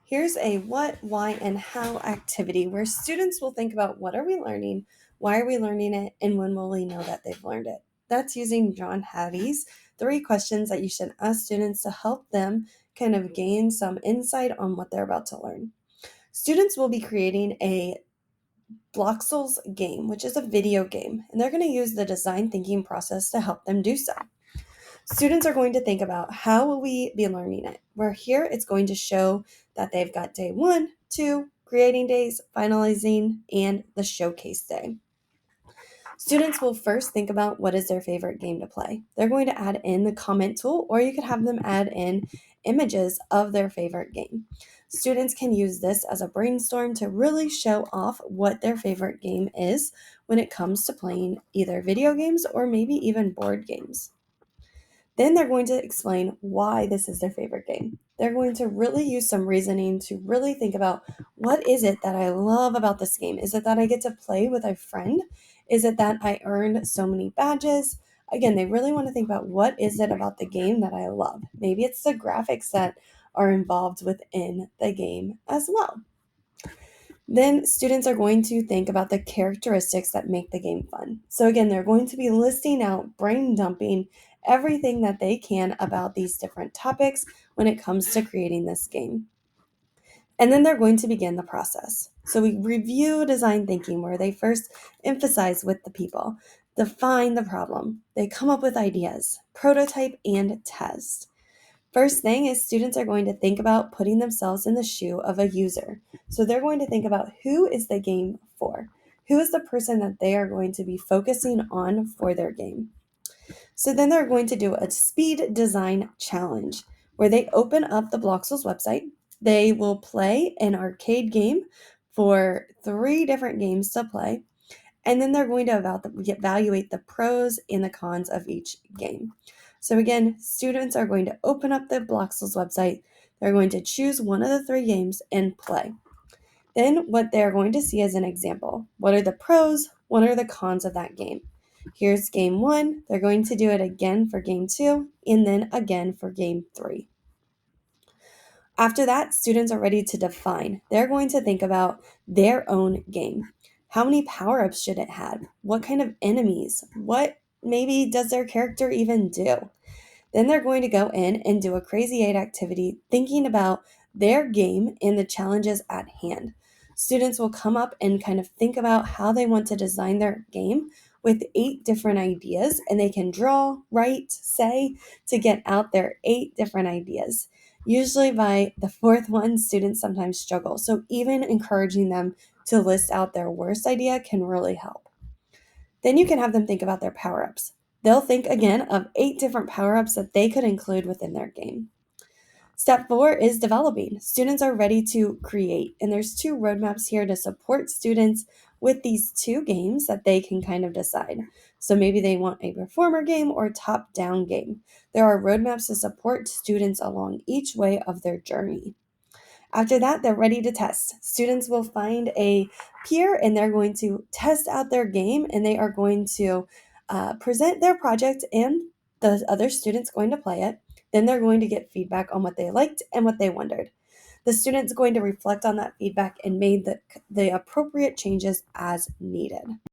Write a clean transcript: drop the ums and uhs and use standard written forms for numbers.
Here's a what, why, and how activity where students will think about what are we learning, why are we learning it, and when will we know that they've learned it. That's using John Hattie's 3 questions that you should ask students to help them kind of gain some insight on what they're about to learn. Students will be creating a Bloxels game, which is a video game, and they're going to use the design thinking process to help them do so. Students are going to think about how will we be learning it. Where here it's going to show that they've got day 1, 2, creating days, finalizing, and the showcase day. Students will first think about what is their favorite game to play. They're going to add in the comment tool, or you could have them add in images of their favorite game. Students can use this as a brainstorm to really show off what their favorite game is when it comes to playing either video games or maybe even board games. Then they're going to explain why this is their favorite game. They're going to really use some reasoning to really think about what is it that I love about this game? Is it that I get to play with a friend? Is it that I earned so many badges? Again, they really want to think about what is it about the game that I love. Maybe it's the graphics that are involved within the game as well. Then students are going to think about the characteristics that make the game fun. So again, they're going to be listing out, brain dumping everything that they can about these different topics when it comes to creating this game. And then they're going to begin the process. So we review design thinking where they first emphasize with the people, define the problem, they come up with ideas, prototype and test. First thing is students are going to think about putting themselves in the shoe of a user. So they're going to think about who is the game for? Who is the person that they are going to be focusing on for their game? So then they're going to do a speed design challenge where they open up the Bloxels website. They will play an arcade game for 3 different games to play. And then they're going to evaluate the pros and the cons of each game. So again, students are going to open up the Bloxels website. They're going to choose one of the 3 games and play. Then what they're going to see as an example. What are the pros? What are the cons of that game? Here's game 1. They're going to do it again for game 2 and then again for game 3. After that, students are ready to define. They're going to think about their own game. How many power-ups should it have? What kind of enemies? What maybe does their character even do? Then they're going to go in and do a Crazy 8 activity thinking about their game and the challenges at hand. Students will come up and kind of think about how they want to design their game with 8 different ideas, and they can draw, write, say to get out their 8 different ideas. Usually by the 4th one, students sometimes struggle. So even encouraging them to list out their worst idea can really help. Then you can have them think about their power-ups. They'll think again of 8 different power-ups that they could include within their game. Step 4 is developing. Students are ready to create, and there's 2 roadmaps here to support students with these 2 games that they can kind of decide. So maybe they want a performer game or top-down game. There are roadmaps to support students along each way of their journey. After that, they're ready to test. Students will find a peer and they're going to test out their game, and they are going to present their project and the other students going to play it. Then they're going to get feedback on what they liked and what they wondered. The student's going to reflect on that feedback and made the appropriate changes as needed.